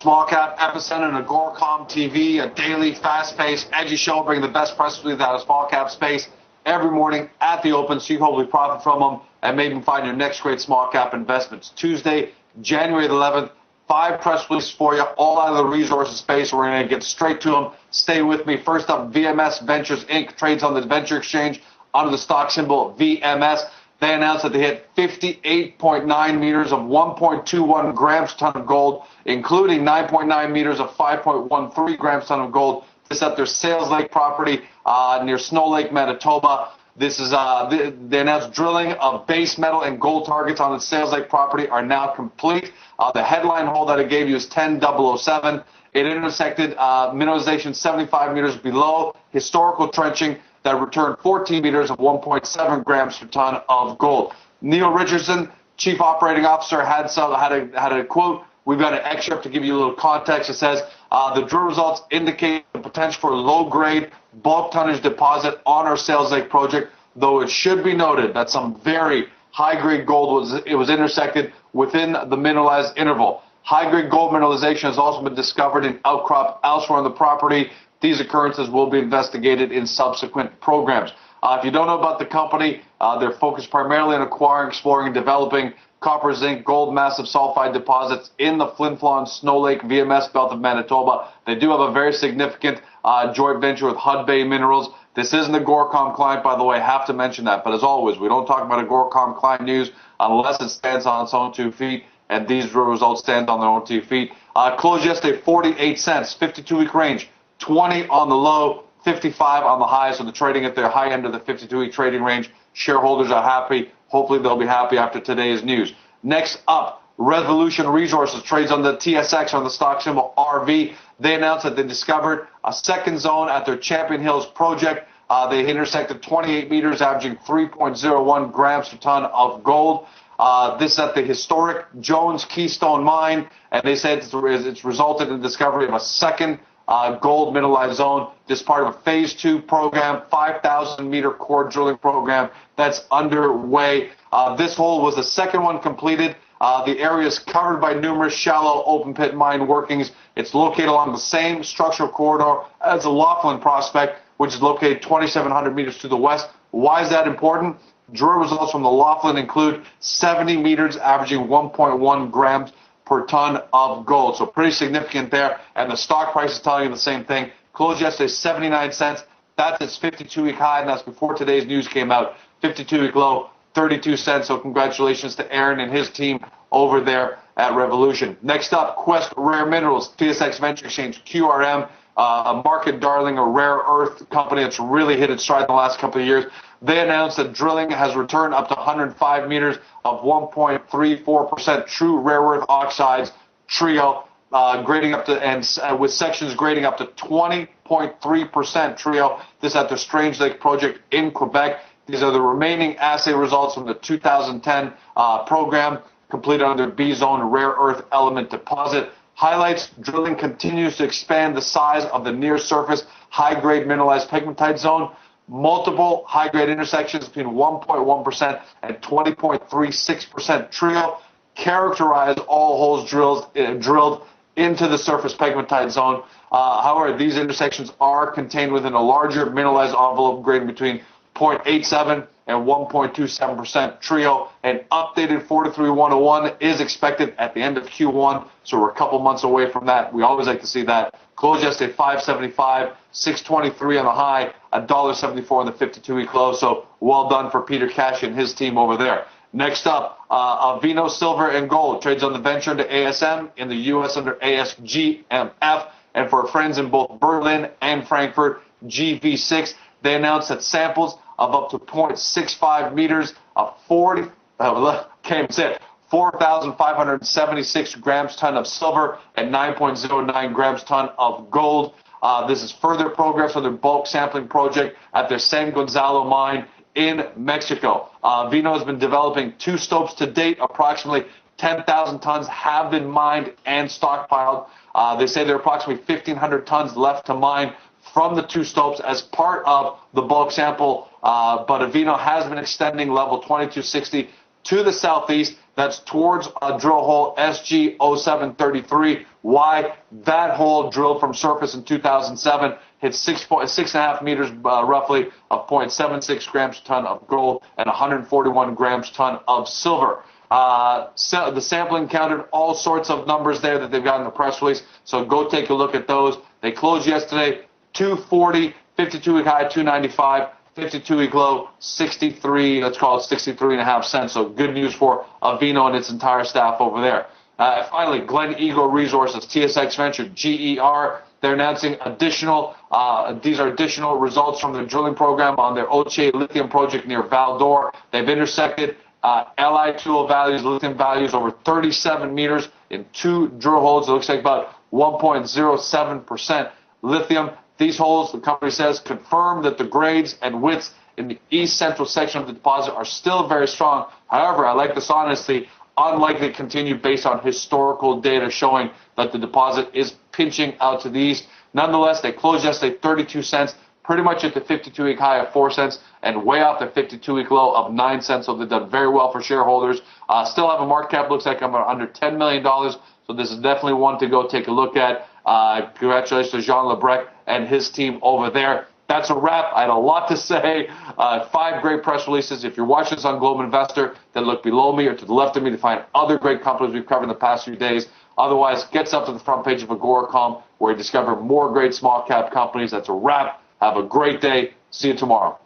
Small Cap Epicenter and AGORACOM TV, a daily, fast-paced, edgy show bringing the best press release out of small cap space every morning at the open, so you can hopefully profit from them and maybe find your next great small cap investments. Tuesday, January the 11th, 5 press releases for you, all out of the resources space. We're going to get straight to them. Stay with me. First up, VMS Ventures, Inc. trades on the Venture Exchange under the stock symbol VMS. They announced that they hit 58.9 meters of 1.21 grams per ton of gold, including 9.9 meters of 5.13 grams per ton of gold. This is at their Sales Lake property near Snow Lake, Manitoba. This is they announced drilling of base metal and gold targets on the Sales Lake property are now complete. The headline hole that I gave you is 10007. It intersected mineralization 75 meters below historical trenching that returned 14 meters of 1.7 grams per ton of gold. Neil Richardson, Chief Operating Officer, had a quote. We've got an excerpt to give you a little context. It says, the drill results indicate the potential for low-grade bulk tonnage deposit on our Sales Lake project, though it should be noted that some very high-grade gold was intersected within the mineralized interval. High-grade gold mineralization has also been discovered in outcrop elsewhere on the property. These occurrences will be investigated in subsequent programs. If you don't know about the company, they're focused primarily on acquiring, exploring, and developing copper, zinc, gold, massive sulfide deposits in the Flin Flon Snow Lake VMS belt of Manitoba. They do have a very significant joint venture with Hudbay Minerals. This isn't a AGORACOM client, by the way. I have to mention that. But as always, we don't talk about AGORACOM client news unless it stands on its own 2 feet, and these results stand on their own 2 feet. Closed yesterday 48 cents, 52-week range. 20 on the low, 55 on the high, so they're trading at their high end of the 52-week trading range. Shareholders are happy. Hopefully they'll be happy after today's news. Next up, Revolution Resources trades on the TSX on the stock symbol RV. They announced that they discovered a second zone at their Champion Hills project. They intersected 28 meters, averaging 3.01 grams per ton of gold. This is at the historic Jones Keystone mine, and they said it's resulted in the discovery of a second gold mineralized zone. This part of a phase 2 program, 5,000-meter core drilling program that's underway. This hole was the second one completed. The area is covered by numerous shallow open pit mine workings. It's located along the same structural corridor as the Laughlin prospect, which is located 2,700 meters to the west. Why is that important? Drill results from the Laughlin include 70 meters, averaging 1.1 grams per ton of gold. So pretty significant there. And the stock price is telling you the same thing. Closed yesterday 79 cents. That's its 52-week high, and that's before today's news came out. 52-week low, 32 cents. So congratulations to Aaron and his team over there at Revolution. Next up, Quest Rare Minerals, TSX Venture Exchange, QRM, a market darling, a rare earth company that's really hit its stride in the last couple of years. They announced that drilling has returned up to 105 meters of 1.34% true rare earth oxides trio, grading up to with sections grading up to 20.3% trio. This at their Strange Lake project in Quebec. These are the remaining assay results from the 2010 program completed under B Zone rare earth element deposit. Highlights: drilling continues to expand the size of the near surface high-grade mineralized pegmatite zone. Multiple high-grade intersections between 1.1% and 20.36% trio characterize all holes drilled into the surface pegmatite zone. However, these intersections are contained within a larger mineralized envelope grading between 0.87 and 1.27% trio. An updated 43101 is expected at the end of Q1, so we're a couple months away from that. We always like to see that. Closed yesterday 575, 623 on the high, $1.74 on the 52-week low. So well done for Peter Cash and his team over there. Next up, Avino Silver and Gold trades on the venture under ASM, in the U.S. under ASGMF, and for friends in both Berlin and Frankfurt, GV6. They announced that samples of up to 0.65 meters of 4,576 grams ton of silver and 9.09 grams ton of gold. This is further progress on their bulk sampling project at their San Gonzalo mine in Mexico. Avino has been developing 2 stopes to date. Approximately 10,000 tons have been mined and stockpiled. They say there are approximately 1,500 tons left to mine from the 2 stopes as part of the bulk sample, but Avino has been extending level 2260 to the southeast. That's towards drill hole SG0733. Why? That hole drilled from surface in 2007 hit 6.5 meters roughly of 0.76 grams per ton of gold and 141 grams per ton of silver. The sampling counted all sorts of numbers there that they've got in the press release, so go take a look at those. They closed yesterday 240, 52-week high 295, 52-week low 63, let's call it 63.5 cents. So good news for Avino and its entire staff over there. Finally, Glen Resources, TSX Ventures, GER. They're announcing additional, these are additional results from their drilling program on their Oche lithium project near Val d'Or. They've intersected Li2O values, lithium values over 37 meters in 2 drill holes. It looks like about 1.07% lithium. These holes, the company says, confirm that the grades and widths in the east central section of the deposit are still very strong. However, I like this honesty, unlikely to continue based on historical data showing that the deposit is pinching out to the east. Nonetheless, they closed yesterday 32 cents, pretty much at the 52-week high of 4 cents and way off the 52-week low of 9 cents. So they've done very well for shareholders. Still have a market cap, looks like I'm under $10 million. So this is definitely one to go take a look at. Congratulations to Jean Lebrec and his team over there. That's a wrap. I had a lot to say. 5 great press releases. If you're watching this on Global Investor, then look below me or to the left of me to find other great companies we've covered in the past few days. Otherwise, get up to the front page of AGORACOM where you discover more great small cap companies. That's a wrap. Have a great day. See you tomorrow.